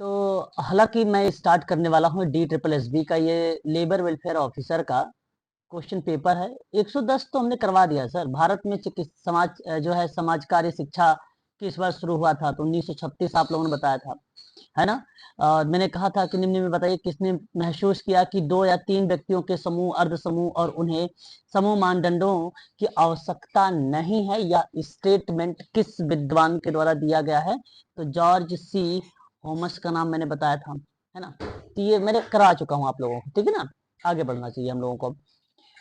तो हालांकि मैं स्टार्ट करने वाला हूँ DSSB का ये लेबर वेलफेयर ऑफिसर का क्वेश्चन पेपर है। 110 तो हमने करवा दिया सर। भारत में चिकित्सा समाज जो है समाज कार्य शिक्षा किस वर्ष शुरू हुआ था? तो 1936 आप लोगों ने बताया था, है ना। और मैंने कहा था कि निम्न में बताइए किसने महसूस किया कि 2 या 3 व्यक्तियों के समूह, अर्ध समूह और उन्हें समूह मानदंडों की आवश्यकता नहीं है, या स्टेटमेंट किस विद्वान के द्वारा दिया गया है? तो जॉर्ज सी होमस का नाम मैंने बताया था, है ना। तो ये मैंने करा चुका हूँ आप लोगों को, ठीक है ना। आगे बढ़ना चाहिए हम लोगों को।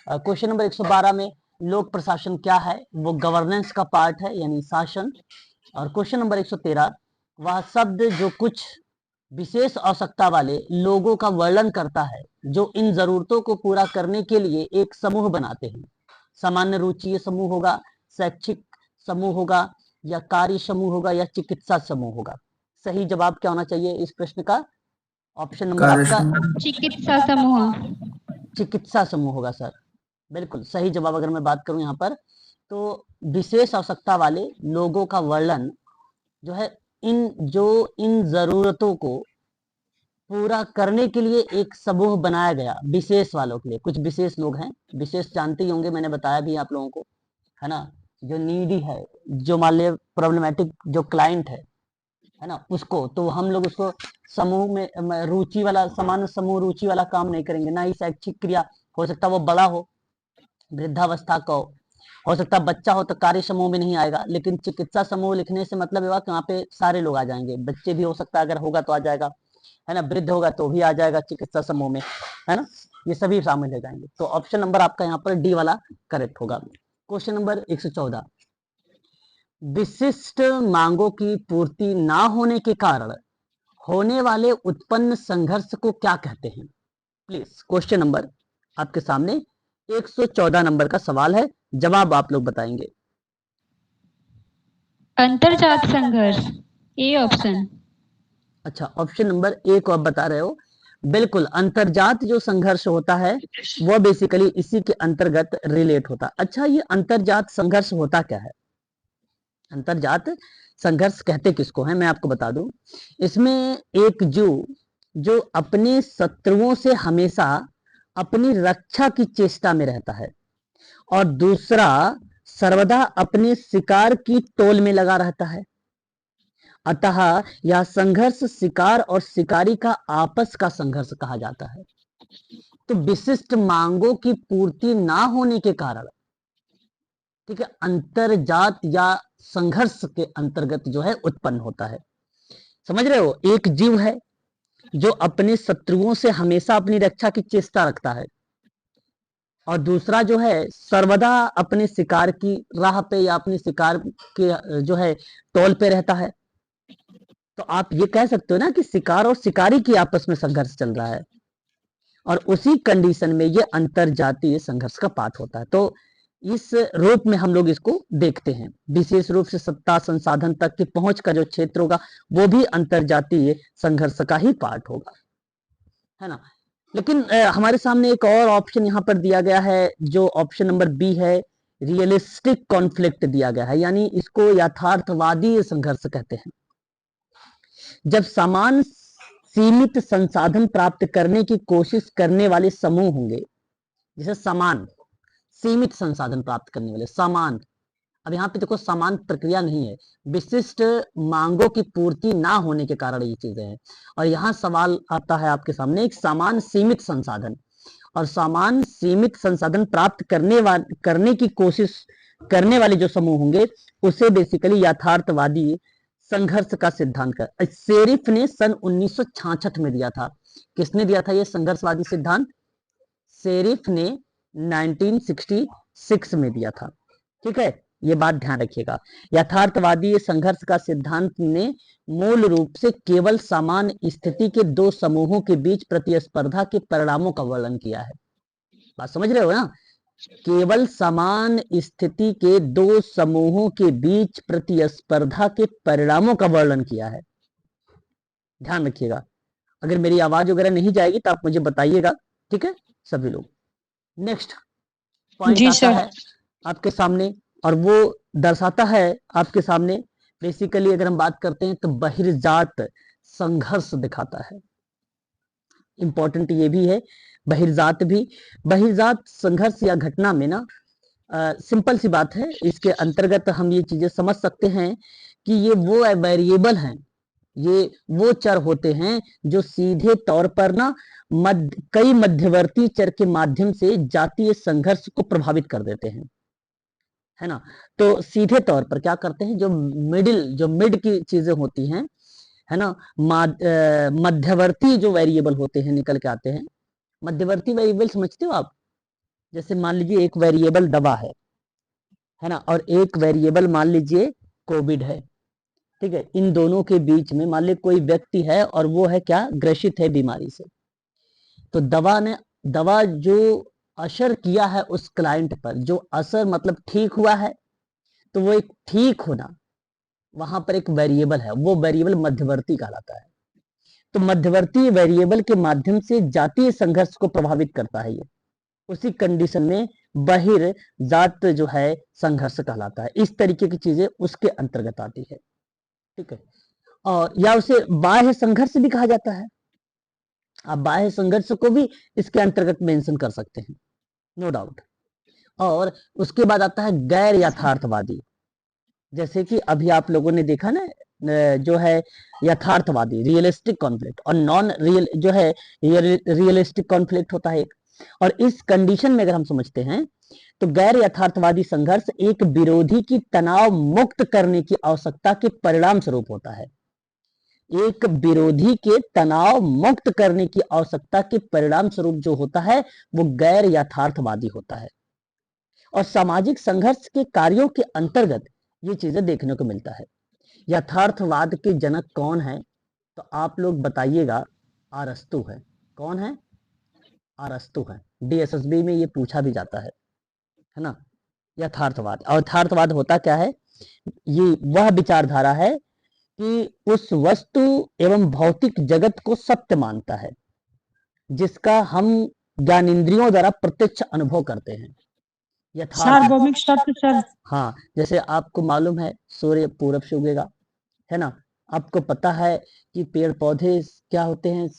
क्वेश्चन नंबर 112 में लोक प्रशासन क्या है? वो गवर्नेंस का पार्ट है, यानी शासन। और क्वेश्चन नंबर 113, वह शब्द जो कुछ विशेष आवश्यकता वाले लोगों का वर्णन करता है जो इन जरूरतों को पूरा करने के लिए एक समूह बनाते हैं। सामान्य रुचि समूह होगा, शैक्षिक समूह होगा, या कार्य समूह होगा, या चिकित्सा समूह होगा? सही जवाब क्या होना चाहिए इस प्रश्न का? ऑप्शन नंबर आपका चिकित्सा समूह। चिकित्सा समूह होगा सर। बिल्कुल सही जवाब। अगर मैं बात करूं यहाँ पर, तो विशेष आवश्यकता वाले लोगों का वर्णन जो है इन जरूरतों को पूरा करने के लिए एक समूह बनाया गया, विशेष वालों के लिए। कुछ विशेष लोग हैं, विशेष जानते ही होंगे, मैंने बताया भी आप लोगों को, है ना। जो नीडी है, जो मान लिया प्रॉब्लमेटिक जो क्लाइंट है ना, उसको तो हम लोग उसको समूह में रुचि वाला, सामान्य समूह रुचि वाला काम नहीं करेंगे। ना ही शैक्षिक क्रिया, हो सकता है वो बड़ा हो, वृद्धावस्था का हो सकता है बच्चा हो, तो कार्य समूह में नहीं आएगा। लेकिन चिकित्सा समूह लिखने से मतलब ये कि वहाँ पे सारे लोग आ जाएंगे। बच्चे भी हो सकता है, अगर होगा तो आ जाएगा, है ना। वृद्ध होगा तो भी आ जाएगा चिकित्सा समूह में, है ना। ये सभी शामिल हो जाएंगे। तो ऑप्शन नंबर आपका यहाँ पर डी वाला करेक्ट होगा। क्वेश्चन नंबर 114, विशिष्ट मांगों की पूर्ति ना होने के कारण होने वाले उत्पन्न संघर्ष को क्या कहते हैं? प्लीज क्वेश्चन नंबर आपके सामने 114 नंबर का सवाल है, जवाब आप लोग बताएंगे। अंतरजात संघर्ष, ए ऑप्शन। अच्छा, ऑप्शन नंबर ए को आप बता रहे हो। बिल्कुल, अंतरजात जो संघर्ष होता है वह बेसिकली इसी के अंतर्गत रिलेट होता है। अच्छा, ये अंतरजात संघर्ष होता क्या है? अंतरजात संघर्ष कहते किसको है, मैं आपको बता दूं। इसमें एक जीव जो अपने शत्रुओं से हमेशा अपनी रक्षा की चेष्टा में रहता है, और दूसरा सर्वदा अपने शिकार की टोल में लगा रहता है। अतः यह संघर्ष शिकार और शिकारी का आपस का संघर्ष कहा जाता है। तो विशिष्ट मांगों की पूर्ति ना होने के कारण, ठीक है, अंतरजात या संघर्ष के अंतर्गत जो है उत्पन्न होता है। समझ रहे हो? एक जीव है जो अपने शत्रुओं से हमेशा अपनी रक्षा की चेष्टा रखता है, और दूसरा जो है सर्वदा अपने शिकार की राह पे या अपने शिकार के जो है टोल पे रहता है। तो आप ये कह सकते हो ना कि शिकार और शिकारी की आपस में संघर्ष चल रहा है, और उसी कंडीशन में ये अंतरजातीय संघर्ष का पाठ होता है। तो इस रूप में हम लोग इसको देखते हैं। विशेष रूप से सत्ता संसाधन तक की पहुंच का जो क्षेत्र होगा वो भी अंतरजातीय संघर्ष का ही पार्ट होगा, है ना। लेकिन हमारे सामने एक और ऑप्शन यहाँ पर दिया गया है, जो ऑप्शन नंबर बी है, रियलिस्टिक कॉन्फ्लिक्ट दिया गया है, यानी इसको यथार्थवादी संघर्ष कहते हैं। जब समान सीमित संसाधन प्राप्त करने की कोशिश करने वाले समूह होंगे, जैसे समान सीमित संसाधन प्राप्त करने वाले, समान, अब यहाँ पे देखो समान प्रक्रिया नहीं है, विशिष्ट मांगों की पूर्ति ना होने के कारण ये चीजें हैं। और यहाँ सवाल आता है आपके सामने, एक समान सीमित संसाधन और समान सीमित संसाधन प्राप्त करने की कोशिश करने वाले जो समूह होंगे, उसे बेसिकली यथार्थवादी संघर्ष का सिद्धांत का शेरिफ ने सन 1966 में दिया था। किसने दिया था ये संघर्षवादी सिद्धांत? शेरिफ ने 1966 में दिया था, ठीक है। ये बात ध्यान रखिएगा। यथार्थवादी संघर्ष का सिद्धांत ने मूल रूप से केवल समान स्थिति के दो समूहों के बीच प्रतिस्पर्धा के परिणामों का वर्णन किया है। बात समझ रहे हो ना? केवल समान स्थिति के दो समूहों के बीच प्रतिस्पर्धा के परिणामों का वर्णन किया है। ध्यान रखिएगा। अगर मेरी आवाज वगैरह नहीं जाएगी तो आप मुझे बताइएगा, ठीक है सभी लोग। नेक्स्ट पॉइंट आता है आपके सामने, और वो दर्शाता है आपके सामने बेसिकली, अगर हम बात करते हैं तो बहिर्जात संघर्ष दिखाता है। इंपॉर्टेंट ये भी है, बहिर्जात भी। बहिर्जात संघर्ष या घटना में ना सिंपल सी बात है, इसके अंतर्गत हम ये चीजें समझ सकते हैं कि ये वो वेरिएबल हैं, ये वो चर होते हैं जो सीधे तौर पर ना कई मध्यवर्ती चर के माध्यम से जातीय संघर्ष को प्रभावित कर देते हैं, है ना। तो सीधे तौर पर क्या करते हैं, जो मिड की चीजें होती हैं, है ना, मध्यवर्ती जो वेरिएबल होते हैं निकल के आते हैं। मध्यवर्ती वेरिएबल समझते हो आप? जैसे मान लीजिए एक वेरिएबल दवा है ना, और एक वेरिएबल मान लीजिए कोविड है, ठीक है। इन दोनों के बीच में मान लीजिए कोई व्यक्ति है और वो है क्या, ग्रसित है बीमारी से। तो दवा जो असर किया है उस क्लाइंट पर, जो असर मतलब ठीक हुआ है, तो वो एक ठीक होना, वहां पर एक वेरिएबल है, वो वेरिएबल मध्यवर्ती कहलाता है। तो मध्यवर्ती वेरिएबल के माध्यम से जातीय संघर्ष को प्रभावित करता है ये, उसी कंडीशन में बहिर्जात जो है संघर्ष कहलाता है। इस तरीके की चीजें उसके अंतर्गत आती है, ठीक है। और या उसे बाह्य संघर्ष भी कहा जाता है। आप बाह्य संघर्ष को भी इसके अंतर्गत मेंशन कर सकते हैं, नो डाउट। और उसके बाद आता है गैर यथार्थवादी। जैसे कि अभी आप लोगों ने देखा ना, जो है यथार्थवादी रियलिस्टिक कॉन्फ्लिक्ट, और नॉन रियल जो है रियलिस्टिक कॉन्फ्लिक्ट होता है एक। और इस कंडीशन में अगर हम समझते हैं तो गैर यथार्थवादी संघर्ष एक विरोधी की तनाव मुक्त करने की आवश्यकता के परिणाम स्वरूप होता है। एक विरोधी के तनाव मुक्त करने की आवश्यकता के परिणाम स्वरूप जो होता है वो गैर यथार्थवादी होता है। और सामाजिक संघर्ष के कार्यों के अंतर्गत ये चीजें देखने को मिलता है। यथार्थवाद के जनक कौन है, तो आप लोग बताइएगा, अरस्तु है। कौन है? अरस्तु है। डीएसएसबी में ये पूछा भी जाता है ना। यथार्थवाद, और यथार्थवाद होता क्या है, ये वह विचारधारा है कि उस वस्तु एवं भौतिक जगत को सत्य मानता है जिसका हम ज्ञानेंद्रियों द्वारा प्रत्यक्ष अनुभव करते हैं। सार्वभौमिक सत्य सर। हाँ, जैसे आपको मालूम है सूर्य पूरब से उगेगा, है ना। आपको पता है कि पेड़ पौधे क्या होते हैं,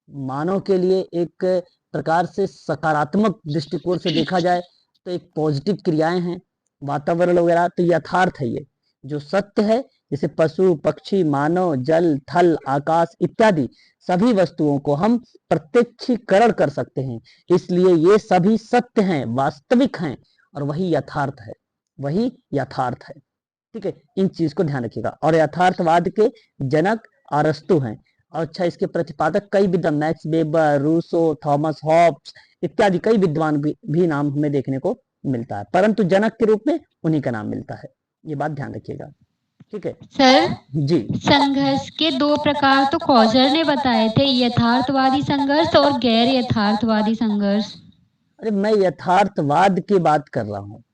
मानव के लिए एक प्रकार से सकारात्मक दृष्टिकोण से देखा जाए तो एक पॉजिटिव क्रियाएं हैं, वातावरण वगैरह। तो यथार्थ है ये जो सत्य है, जैसे पशु पक्षी मानव जल थल आकाश इत्यादि सभी वस्तुओं को हम प्रत्यक्षीकरण कर सकते हैं, इसलिए ये सभी सत्य हैं, वास्तविक हैं, और वही यथार्थ है, वही यथार्थ है, ठीक है। इन चीज को ध्यान रखिएगा। और यथार्थवाद के जनक अरस्तु हैं। और अच्छा, इसके प्रतिपादक कई विद्वान, Max Weber, Rousseau, Thomas Hobbes इत्यादि कई विद्वान भी नाम हमें देखने को मिलता है, परंतु जनक के रूप में उन्हीं का नाम मिलता है। ये बात ध्यान रखिएगा, ठीक है सर, जी। संघर्ष के दो प्रकार तो कॉजर ने बताए थे, यथार्थवादी संघर्ष और गैर यथार्थवादी संघर्ष। अरे मैं यथार्थवाद की बात कर रहा हूँ,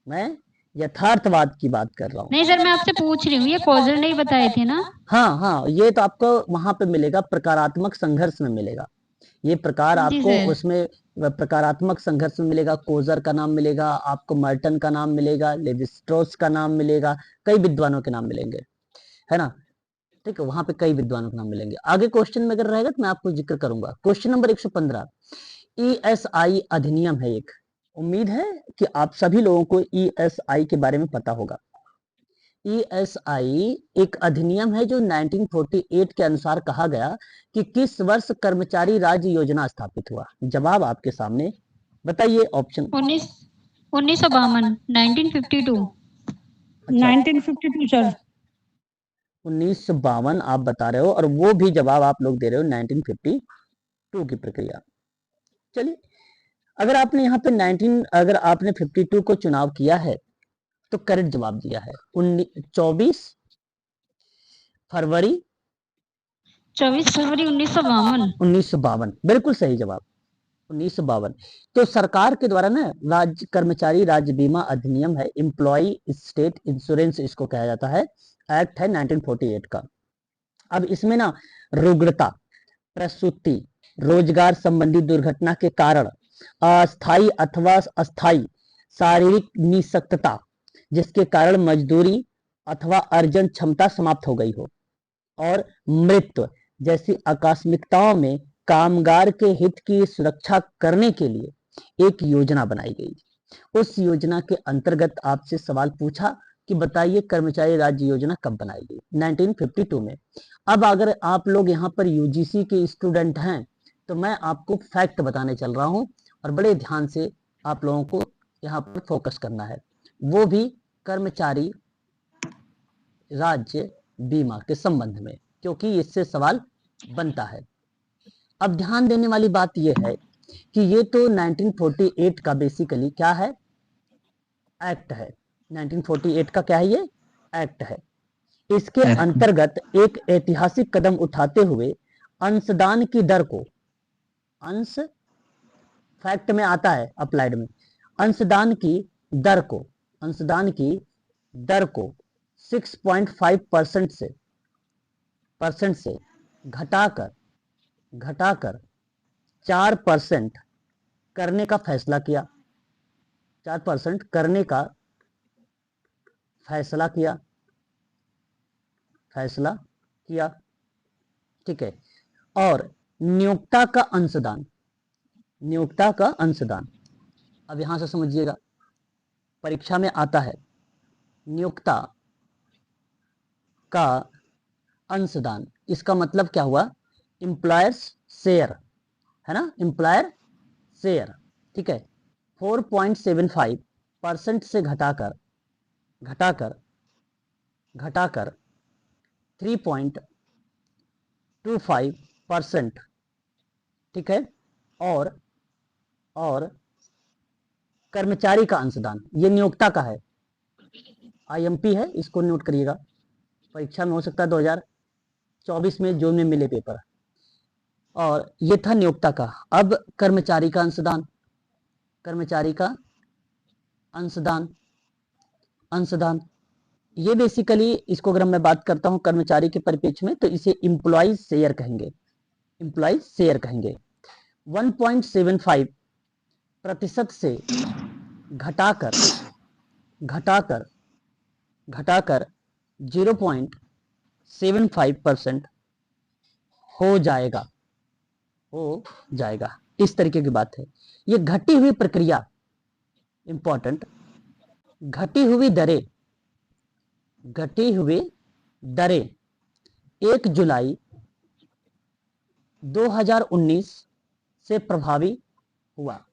मैं यथार्थवाद की बात कर रहा हूँ। नहीं सर, मैं आपसे पूछ रही हूँ, ये कॉजर ने ही बताए थे ना। हाँ हाँ, ये तो आपको वहां पे मिलेगा, प्रकारात्मक संघर्ष में मिलेगा ये प्रकार, जी आपको सर। उसमें प्रकारात्मक संघर्ष में मिलेगा। कोजर का नाम मिलेगा आपको, मर्टन का नाम मिलेगा, लेवी स्ट्रॉस का नाम मिलेगा, कई विद्वानों के नाम मिलेंगे, है ना, ठीक है। वहां पे कई विद्वानों के नाम मिलेंगे। आगे क्वेश्चन में अगर रहेगा तो मैं आपको जिक्र करूंगा। क्वेश्चन नंबर 115, ईएसआई अधिनियम है एक। उम्मीद है कि आप सभी लोगों को ईएसआई के बारे में पता होगा। ईएसआई एक अधिनियम है जो 1948 के अनुसार कहा गया कि किस वर्ष कर्मचारी राज्य योजना स्थापित हुआ। जवाब आपके सामने, बताइए ऑप्शन। 1952, 1952। 1952 सर। 1952 आप बता रहे हो, और वो भी जवाब आप लोग दे रहे हो 1952 की प्रक्रिया। चलिए, अगर आपने यहाँ पे 52 को चुनाव किया है तो करेक्ट जवाब दिया है 24 फरवरी 1952, बिल्कुल सही जवाब 1952। तो सरकार के द्वारा ना राज्य कर्मचारी राज्य बीमा अधिनियम है, एम्प्लॉय स्टेट इंश्योरेंस इसको कहा जाता है, एक्ट है 1948 का। अब इसमें ना रुग्णता, प्रसूति, रोजगार संबंधी दुर्घटना के कारण अस्थायी अथवा अस्थायी शारीरिक निःशक्तता जिसके कारण मजदूरी अथवा अर्जन क्षमता समाप्त हो गई हो, और मृत्यु जैसी आकस्मिकताओं में कामगार के हित की सुरक्षा करने के लिए एक योजना बनाई गई। उस योजना के अंतर्गत आपसे सवाल पूछा कि बताइए कर्मचारी राज्य योजना कब बनाई गई? 1952 में। अब अगर आप लोग यहाँ पर यूजीसी के स्टूडेंट हैं तो मैं आपको फैक्ट बताने चल रहा हूँ और बड़े ध्यान से आप लोगों को यहाँ पर फोकस करना है, वो भी कर्मचारी राज्य बीमा के संबंध में, क्योंकि इससे सवाल बनता है। अब ध्यान देने वाली बात यह है कि ये तो 1948 का बेसिकली क्या है? एक्ट है। 1948 का क्या है? ये एक्ट है। इसके अंतर्गत एक ऐतिहासिक कदम उठाते हुए अंशदान की दर को, अंश फैक्ट में आता है अप्लाइड में, अंशदान की दर को 6.5% से घटाकर 4% करने का फैसला किया। 4% करने का फैसला किया। ठीक है। और नियोक्ता का अंशदान, अब यहां से समझिएगा, परीक्षा में आता है नियोक्ता का अंशदान, इसका मतलब क्या हुआ? एम्प्लॉयर्स शेयर, है ना, एम्प्लॉयर शेयर। ठीक है। 4.75% से घटाकर 3.25%। ठीक है। और कर्मचारी का अंशदान, ये नियोक्ता का है, आईएमपी है, इसको नोट करिएगा, परीक्षा में हो सकता है 2024 में जून में मिले पेपर। और ये था नियोक्ता का। अब कर्मचारी का अंशदान, ये बेसिकली, इसको अगर मैं बात करता हूं कर्मचारी के परिप्रेक्ष्य में तो इसे एम्प्लॉइज शेयर कहेंगे। 1.75% से घटाकर 0.75% हो जाएगा। इस तरीके की बात है। ये घटी हुई प्रक्रिया, इंपॉर्टेंट, घटी हुई दरें 1 जुलाई 2019 से प्रभावी हुआ,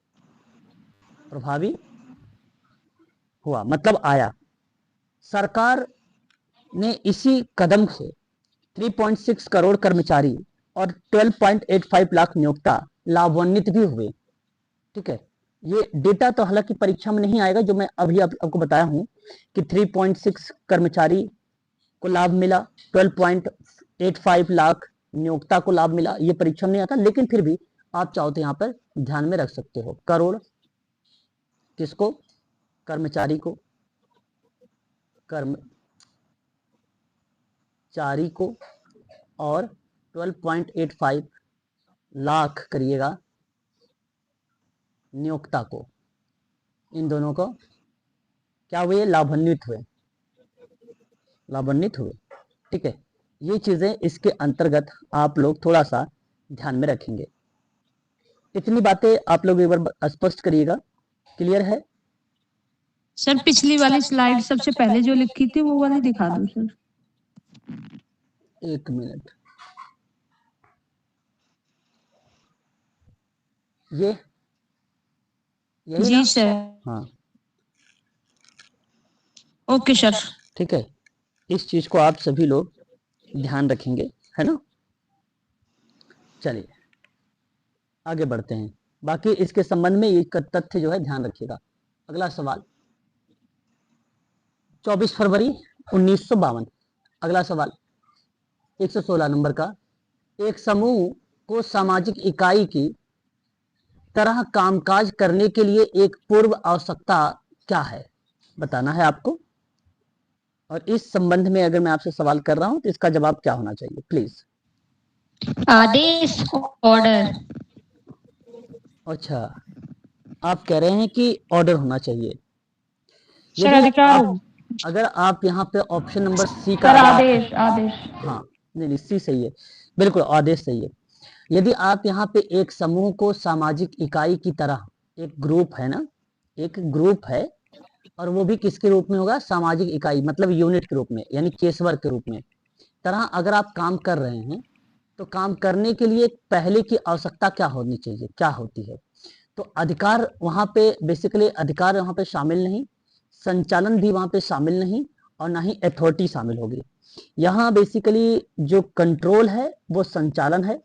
मतलब आया। सरकार ने इसी कदम से 3.6 करोड़ कर्मचारी और 12.85 लाख नियोक्ता लाभान्वित भी हुए। ठीक है। ये डेटा तो हालांकि परीक्षा में नहीं आएगा, जो मैं अभी आपको बताया हूं कि 3.6 कर्मचारी को लाभ मिला, 12.85 लाख नियोक्ता को लाभ मिला, ये परीक्षा में नहीं आता, लेकिन फिर भी आप चाहो तो यहाँ पर ध्यान में रख सकते हो। करोड़ किसको? कर्मचारी को, और 12.85 लाख करिएगा नियोक्ता को। इन दोनों को क्या हुए? लाभान्वित हुए। ठीक है। ये चीजें इसके अंतर्गत आप लोग थोड़ा सा ध्यान में रखेंगे। इतनी बातें आप लोग एक बार स्पष्ट करिएगा। क्लियर है? सर पिछली वाली स्लाइड सबसे पहले जो लिखी थी वो वाली दिखा दो सर। 1 मिनट। ये यही जी ना? सर। हाँ, ओके सर। ठीक है। इस चीज को आप सभी लोग ध्यान रखेंगे, है ना? चलिए आगे बढ़ते हैं। बाकी इसके संबंध में एक तथ्य जो है ध्यान रखिएगा। अगला सवाल 24 फरवरी 1952। अगला सवाल 116 नंबर का, एक समूह को सामाजिक इकाई की तरह कामकाज करने के लिए एक पूर्व आवश्यकता क्या है? बताना है आपको। और इस संबंध में अगर मैं आपसे सवाल कर रहा हूं तो इसका जवाब क्या होना चाहिए? प्लीज। आदेश, ऑर्डर। अच्छा, आप कह रहे हैं कि ऑर्डर होना चाहिए। सर अधिकार। अगर आप यहाँ पे ऑप्शन नंबर सी का सर आदेश। हाँ, नहीं सी सही है। बिल्कुल आदेश सही है। यदि आप यहाँ पे एक समूह को सामाजिक इकाई की तरह, एक ग्रुप है ना, एक ग्रुप है, और वो भी किसके रूप में होगा, सामाजिक इकाई मतलब यूनिट के रूप में, यानी केसवर के रूप में तरह अगर आप काम कर रहे हैं, तो काम करने के लिए पहले की आवश्यकता क्या होनी चाहिए, क्या होती है? तो अधिकार वहां पे बेसिकली, अधिकार वहां पे शामिल नहीं, संचालन भी वहां पे शामिल नहीं, और ना ही अथॉरिटी शामिल होगी। यहाँ बेसिकली जो कंट्रोल है वो संचालन है,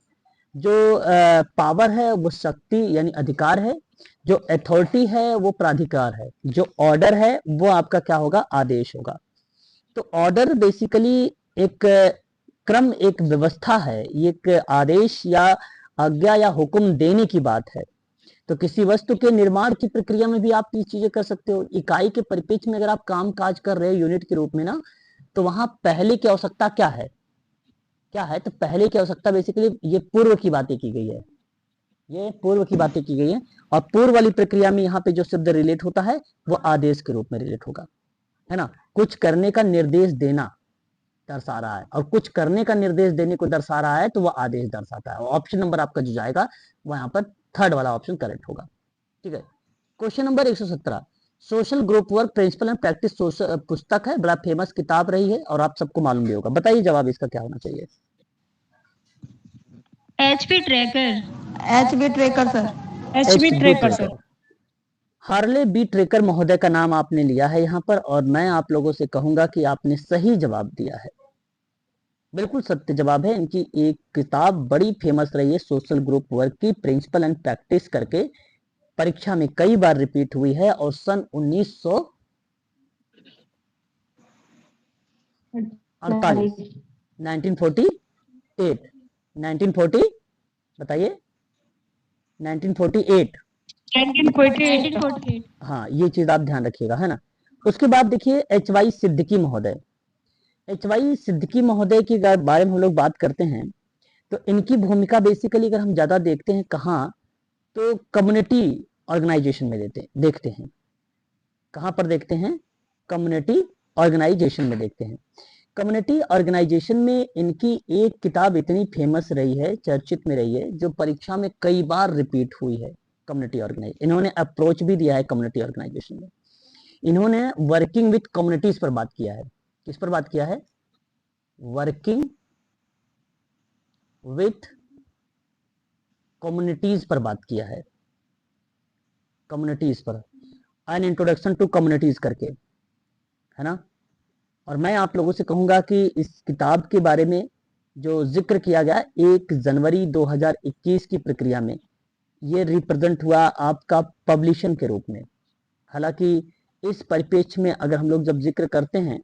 जो पावर है वो शक्ति यानी अधिकार है, जो अथॉरिटी है वो प्राधिकार है, जो ऑर्डर है वो आपका क्या होगा, आदेश होगा। तो ऑर्डर बेसिकली एक क्रम, एक व्यवस्था है, ये एक आदेश या आज्ञा या हुक्म देने की बात है। तो किसी वस्तु के निर्माण की प्रक्रिया में भी आप ये चीजें कर सकते हो। इकाई के परिप्रेक्ष्य में अगर आप काम काज कर रहे हो यूनिट के रूप में ना, तो वहां पहले की आवश्यकता क्या है, क्या है? तो पहले की आवश्यकता बेसिकली ये पूर्व की बातें की गई है, ये पूर्व की बातें की गई है, और पूर्व वाली प्रक्रिया में यहाँ पे जो शब्द रिलेट होता है वो आदेश के रूप में रिलेट होगा, है ना। कुछ करने का निर्देश देना दर्शा रहा है, और कुछ करने का निर्देश देने को दर्शा रहा है, तो वह आदेश दर्शाता है। ऑप्शन नंबर आपका जो जाएगा वो यहाँ पर थर्ड वाला ऑप्शन करेक्ट होगा। ठीक है, question number 117, social group work principal and practice पुस्तक है, बड़ा फेमस किताब रही है और आप सबको मालूम भी होगा। बताइए जवाब इसका क्या होना चाहिए? HP tracker. HB tracker sir. HB tracker sir. Harley B tracker महोदय का नाम आपने लिया है यहाँ पर, और मैं आप लोगों से कहूंगा कि आपने सही जवाब दिया है, बिल्कुल सत्य जवाब है। इनकी एक किताब बड़ी फेमस रही है, सोशल ग्रुप वर्क की प्रिंसिपल एंड प्रैक्टिस करके, परीक्षा में कई बार रिपीट हुई है, और सन 1948 बताइए, 1948, 1948। हाँ ये चीज आप ध्यान रखिएगा, है ना। उसके बाद देखिए HY सिद्दीकी महोदय, HY सिद्दीकी महोदय के बारे में हम लोग बात करते हैं, तो इनकी भूमिका बेसिकली अगर हम ज्यादा देखते हैं कहाँ, तो कम्युनिटी ऑर्गेनाइजेशन में देखते हैं। कहाँ पर देखते हैं? कम्युनिटी ऑर्गेनाइजेशन में देखते हैं। कम्युनिटी ऑर्गेनाइजेशन में इनकी एक किताब इतनी फेमस रही है, चर्चित में रही है, जो परीक्षा में कई बार रिपीट हुई है। कम्युनिटी ऑर्गेनाइजेशन, इन्होंने अप्रोच भी दिया है कम्युनिटी ऑर्गेनाइजेशन में। इन्होंने वर्किंग विथ कम्युनिटीज पर बात किया है। किस पर बात किया है? वर्किंग विथ कम्युनिटीज पर बात किया है, कम्युनिटीज पर, एन इंट्रोडक्शन टू कम्युनिटीज करके, है ना। और मैं आप लोगों से कहूंगा कि इस किताब के बारे में जो जिक्र किया गया 1 जनवरी 2021 की प्रक्रिया में, ये रिप्रेजेंट हुआ आपका पब्लिशन के रूप में। हालांकि इस परिप्रेक्ष्य में अगर हम लोग जब जिक्र करते हैं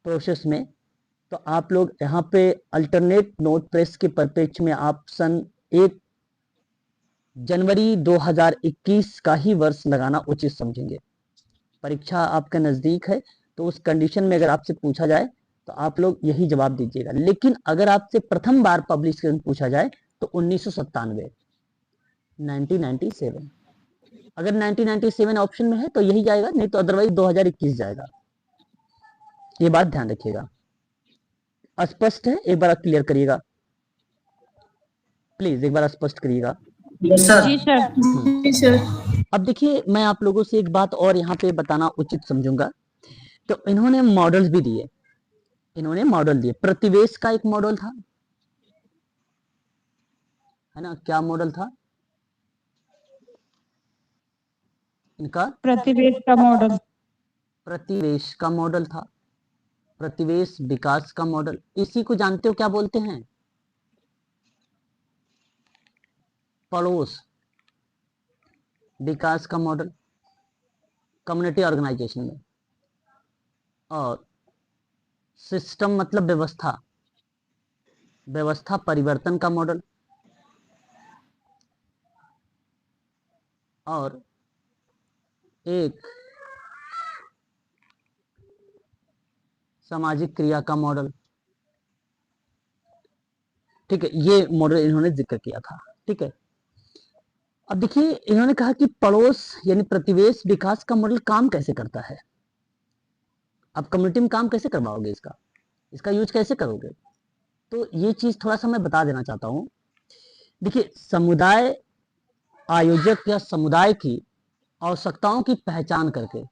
प्रोसेस में, तो आप लोग यहाँ पे अल्टरनेट नोट प्रेस के परिप्रेक्ष्य में आप सन 1 जनवरी 2021 का ही वर्ष लगाना उचित समझेंगे। परीक्षा आपके नजदीक है, तो उस कंडीशन में अगर आपसे पूछा जाए तो आप लोग यही जवाब दीजिएगा। लेकिन अगर आपसे प्रथम बार पब्लिश पूछा जाए तो 1997, 1997, अगर 1997 ऑप्शन में है तो यही जाएगा, नहीं तो अदरवाइज 2021 जाएगा। ये बात ध्यान रखिएगा। अस्पष्ट है? एक बार क्लियर करिएगा प्लीज, एक बार स्पष्ट करिएगा। जी सर। जी सर। अब देखिए मैं आप लोगों से एक बात और यहाँ पे बताना उचित समझूंगा। तो इन्होंने मॉडल्स भी दिए, इन्होंने मॉडल दिए। प्रतिवेश का एक मॉडल था, है ना। क्या मॉडल था इनका? प्रतिवेश का मॉडल। प्रतिवेश का मॉडल था, प्रतिवेश विकास का मॉडल। इसी को जानते हो क्या बोलते हैं? पड़ोस विकास का मॉडल कम्युनिटी ऑर्गेनाइजेशन में। और सिस्टम मतलब व्यवस्था, व्यवस्था परिवर्तन का मॉडल। और एक सामाजिक क्रिया का मॉडल। ठीक है, ये मॉडल इन्होंने जिक्र किया था। ठीक है, अब देखिए इन्होंने कहा कि पड़ोस यानी प्रतिवेश विकास का मॉडल काम कैसे करता है। आप कम्युनिटी में काम कैसे करवाओगे, इसका यूज कैसे करोगे? तो ये चीज थोड़ा सा मैं बता देना चाहता हूँ। देखिए, समुदाय आयोजक या समुदाय की आवश्यकताओं की पहचान करके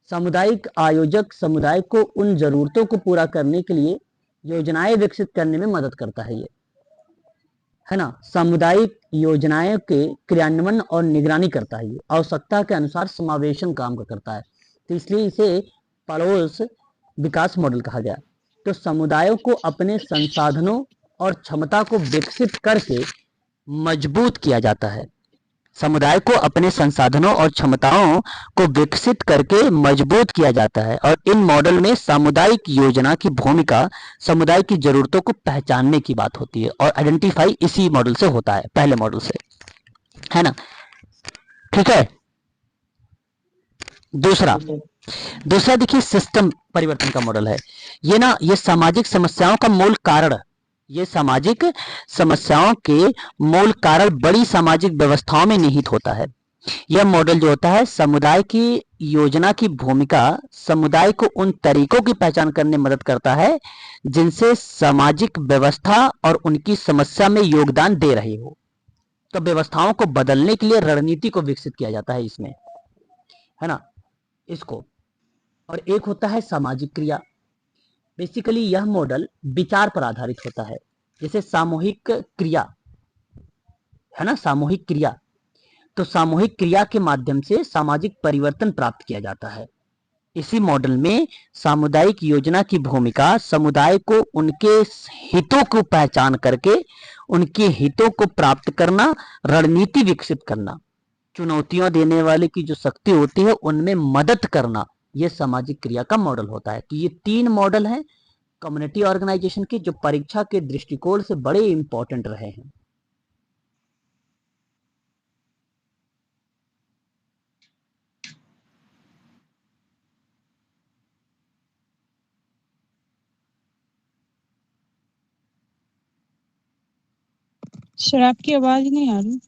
सामुदायिक आयोजक समुदाय को उन जरूरतों को पूरा करने के लिए योजनाएं विकसित करने में मदद करता है। ये है ना, सामुदायिक योजनाएं के क्रियान्वयन और निगरानी करता है। ये आवश्यकता के अनुसार समावेशन काम करता है, तो इसलिए इसे पड़ोस विकास मॉडल कहा गया। तो समुदायों को अपने संसाधनों और क्षमता को विकसित करके मजबूत किया जाता है। समुदाय को अपने संसाधनों और क्षमताओं को विकसित करके मजबूत किया जाता है। और इन मॉडल में सामुदायिक योजना की भूमिका समुदाय की जरूरतों को पहचानने की बात होती है, और आइडेंटिफाई इसी मॉडल से होता है, पहले मॉडल से, है ना। ठीक है। दूसरा देखिए, सिस्टम परिवर्तन का मॉडल है। ये सामाजिक समस्याओं का मूल कारण, ये सामाजिक समस्याओं के मूल कारण बड़ी सामाजिक व्यवस्थाओं में निहित होता है। यह मॉडल जो होता है, समुदाय की योजना की भूमिका समुदाय को उन तरीकों की पहचान करने में मदद करता है जिनसे सामाजिक व्यवस्था और उनकी समस्या में योगदान दे रही हो। तो व्यवस्थाओं को बदलने के लिए रणनीति को विकसित किया जाता है इसमें, है ना, इसको। और एक होता है सामाजिक क्रिया। बेसिकली यह मॉडल विचार पर आधारित होता है, जैसे सामूहिक क्रिया, है ना, सामूहिक क्रिया। तो सामूहिक क्रिया के माध्यम से सामाजिक परिवर्तन प्राप्त किया जाता है। इसी मॉडल में सामुदायिक योजना की भूमिका समुदाय को उनके हितों को पहचान करके उनके हितों को प्राप्त करना, रणनीति विकसित करना, चुनौतियां देने वाले की जो शक्ति होती है उनमें मदद करना, यह सामाजिक क्रिया का मॉडल होता है। तो ये 3 मॉडल हैं कम्युनिटी ऑर्गेनाइजेशन के, जो परीक्षा के दृष्टिकोण से बड़े इंपॉर्टेंट रहे हैं। सर आपकी आवाज नहीं आ रही।